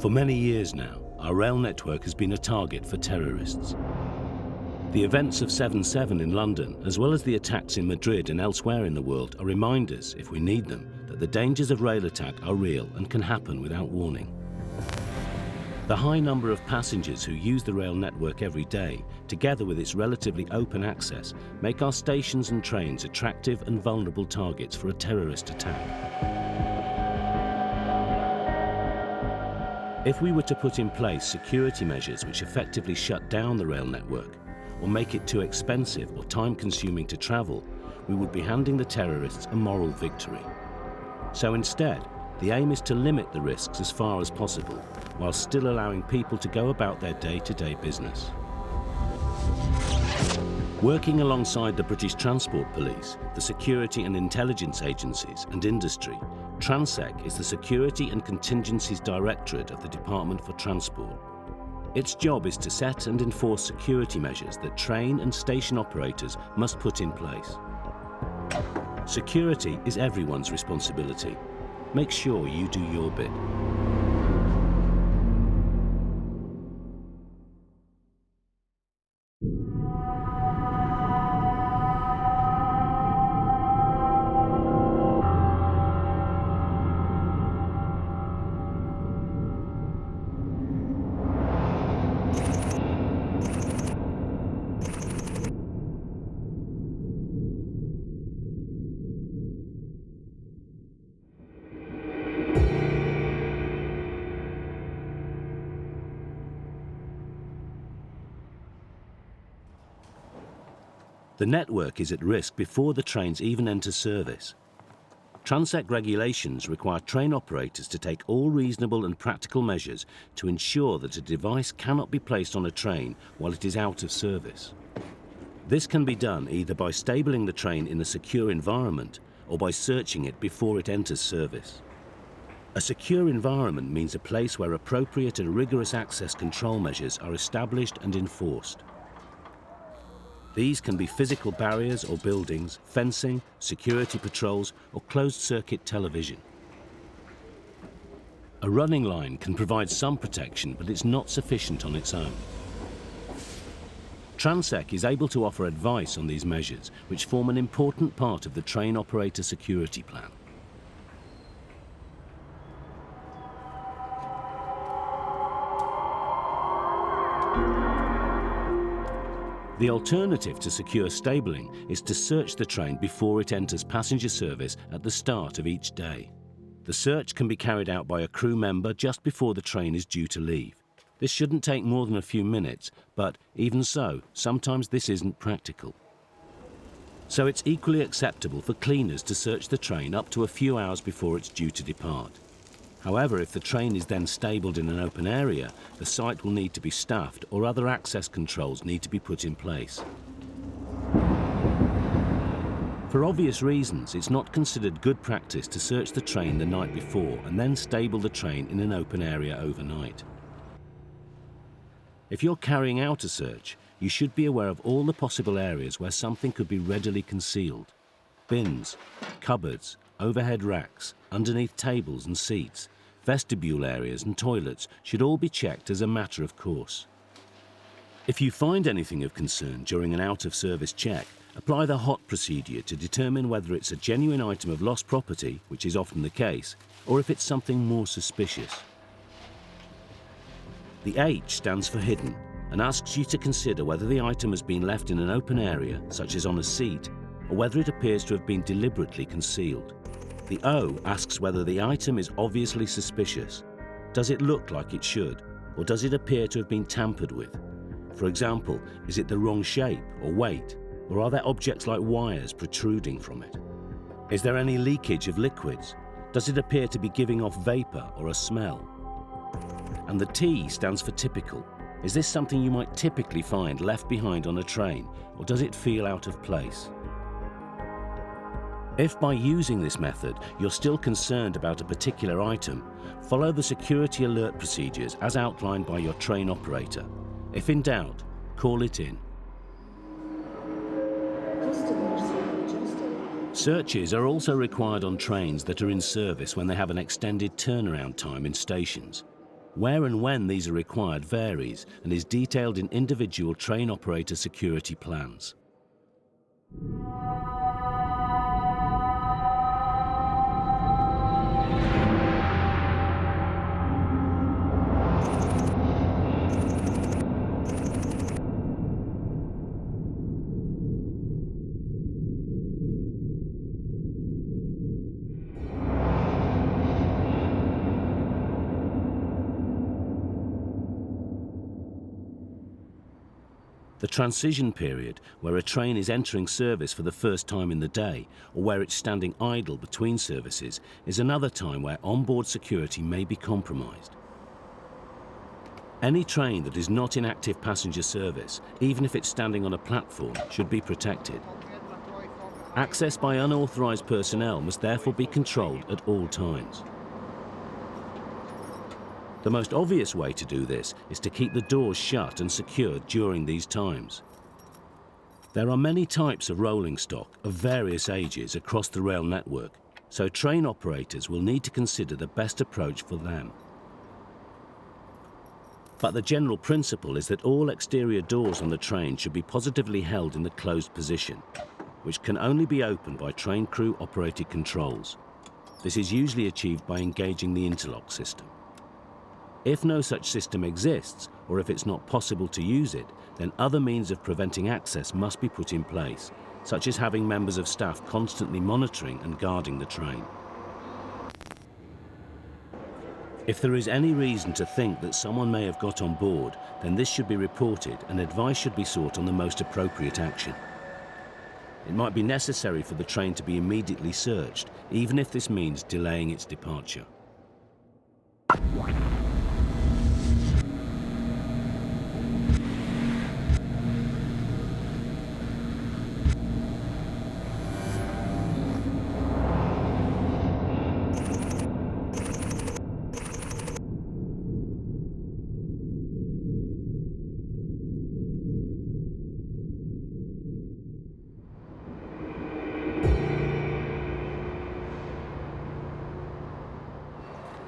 For many years now, our rail network has been a target for terrorists. The events of 7/7 in London, as well as the attacks in Madrid and elsewhere in the world, are reminders, if we need them, that the dangers of rail attack are real and can happen without warning. The high number of passengers who use the rail network every day, together with its relatively open access, make our stations and trains attractive and vulnerable targets for a terrorist attack. If we were to put in place security measures which effectively shut down the rail network, or make it too expensive or time-consuming to travel, we would be handing the terrorists a moral victory. So instead, the aim is to limit the risks as far as possible, while still allowing people to go about their day-to-day business. Working alongside the British Transport Police, the security and intelligence agencies and industry, Transec is the Security and Contingencies Directorate of the Department for Transport. Its job is to set and enforce security measures that train and station operators must put in place. Security is everyone's responsibility. Make sure you do your bit. The network is at risk before the trains even enter service. Transec regulations require train operators to take all reasonable and practical measures to ensure that a device cannot be placed on a train while it is out of service. This can be done either by stabling the train in a secure environment or by searching it before it enters service. A secure environment means a place where appropriate and rigorous access control measures are established and enforced. These can be physical barriers or buildings, fencing, security patrols, or closed-circuit television. A running line can provide some protection, but it's not sufficient on its own. Transec is able to offer advice on these measures, which form an important part of the train operator security plan. The alternative to secure stabling is to search the train before it enters passenger service at the start of each day. The search can be carried out by a crew member just before the train is due to leave. This shouldn't take more than a few minutes, but even so, sometimes this isn't practical. So it's equally acceptable for cleaners to search the train up to a few hours before it's due to depart. However, if the train is then stabled in an open area, the site will need to be staffed or other access controls need to be put in place. For obvious reasons, it's not considered good practice to search the train the night before and then stable the train in an open area overnight. If you're carrying out a search, you should be aware of all the possible areas where something could be readily concealed. Bins, cupboards, overhead racks, underneath tables and seats, vestibule areas and toilets should all be checked as a matter of course. If you find anything of concern during an out-of-service check, apply the HOT procedure to determine whether it's a genuine item of lost property, which is often the case, or if it's something more suspicious. The H stands for hidden and asks you to consider whether the item has been left in an open area, such as on a seat, or whether it appears to have been deliberately concealed. The O asks whether the item is obviously suspicious. Does it look like it should, or does it appear to have been tampered with? For example, is it the wrong shape or weight, or are there objects like wires protruding from it? Is there any leakage of liquids? Does it appear to be giving off vapor or a smell? And the T stands for typical. Is this something you might typically find left behind on a train, or does it feel out of place? If by using this method you're still concerned about a particular item, follow the security alert procedures as outlined by your train operator. If in doubt, call it in. Searches are also required on trains that are in service when they have an extended turnaround time in stations. Where and when these are required varies and is detailed in individual train operator security plans. The transition period, where a train is entering service for the first time in the day, or where it's standing idle between services, is another time where onboard security may be compromised. Any train that is not in active passenger service, even if it's standing on a platform, should be protected. Access by unauthorised personnel must therefore be controlled at all times. The most obvious way to do this is to keep the doors shut and secured during these times. There are many types of rolling stock of various ages across the rail network, so train operators will need to consider the best approach for them. But the general principle is that all exterior doors on the train should be positively held in the closed position, which can only be opened by train crew operated controls. This is usually achieved by engaging the interlock system. If no such system exists, or if it's not possible to use it, then other means of preventing access must be put in place, such as having members of staff constantly monitoring and guarding the train. If there is any reason to think that someone may have got on board, then this should be reported and advice should be sought on the most appropriate action. It might be necessary for the train to be immediately searched, even if this means delaying its departure.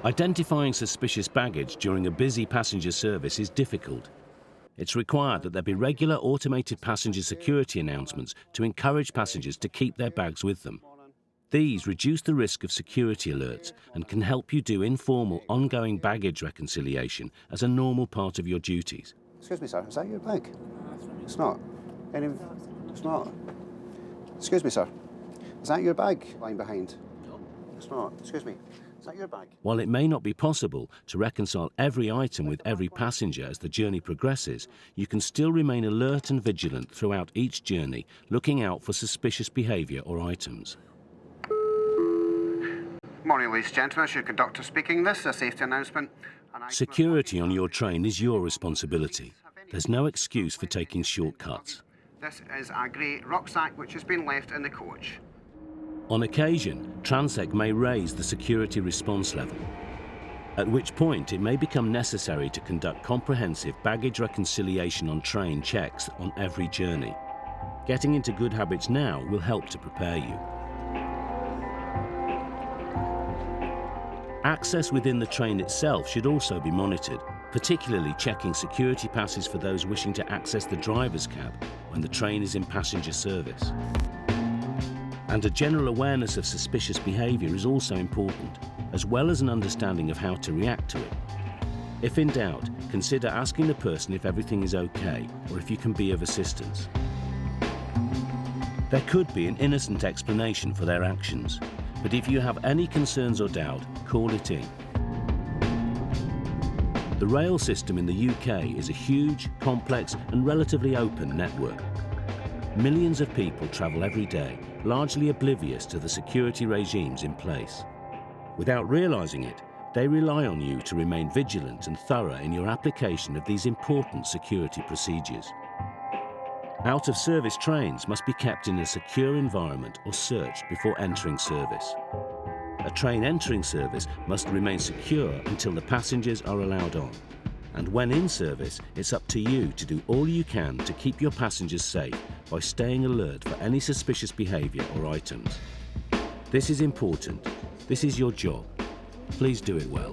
Identifying suspicious baggage during a busy passenger service is difficult. It's required that there be regular automated passenger security announcements to encourage passengers to keep their bags with them. These reduce the risk of security alerts and can help you do informal, ongoing baggage reconciliation as a normal part of your duties. Excuse me, sir, is that your bag? It's not. It's not. Excuse me, sir. Is that your bag lying behind? No. It's not. Excuse me. Is that your bag? While it may not be possible to reconcile every item with every passenger as the journey progresses, you can still remain alert and vigilant throughout each journey, looking out for suspicious behaviour or items. Morning, ladies and gentlemen. It's your conductor speaking. This is a safety announcement. Security on your train is your responsibility. There's no excuse for taking shortcuts. This is a grey rucksack which has been left in the coach. On occasion, Transec may raise the security response level, at which point it may become necessary to conduct comprehensive baggage reconciliation on train checks on every journey. Getting into good habits now will help to prepare you. Access within the train itself should also be monitored, particularly checking security passes for those wishing to access the driver's cab when the train is in passenger service. And a general awareness of suspicious behaviour is also important, as well as an understanding of how to react to it. If in doubt, consider asking the person if everything is okay or if you can be of assistance. There could be an innocent explanation for their actions, but if you have any concerns or doubt, call it in. The rail system in the UK is a huge, complex and relatively open network. Millions of people travel every day, largely oblivious to the security regimes in place. Without realising it, they rely on you to remain vigilant and thorough in your application of these important security procedures. Out-of-service trains must be kept in a secure environment or searched before entering service. A train entering service must remain secure until the passengers are allowed on. And when in service, it's up to you to do all you can to keep your passengers safe by staying alert for any suspicious behaviour or items. This is important. This is your job. Please do it well.